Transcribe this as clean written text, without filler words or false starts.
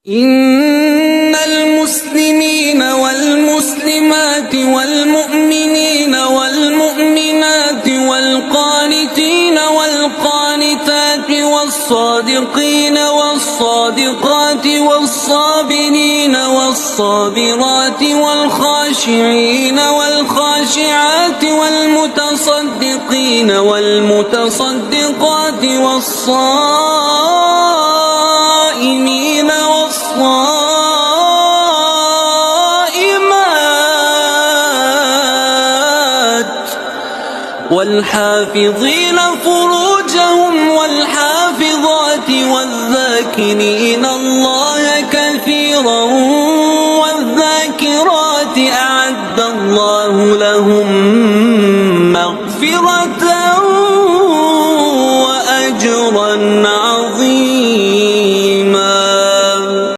إن المسلمين والمسلمات والمؤمنين والمؤمنات والقانتين والقانتات والصادقين والصادقات والصابرين والصابرات والخاشعين والخاشعات والمتصدقين والمتصدقات والصائمين والصائمات والحافظين فروجهم والحافظات والذاكرين الله كثيرا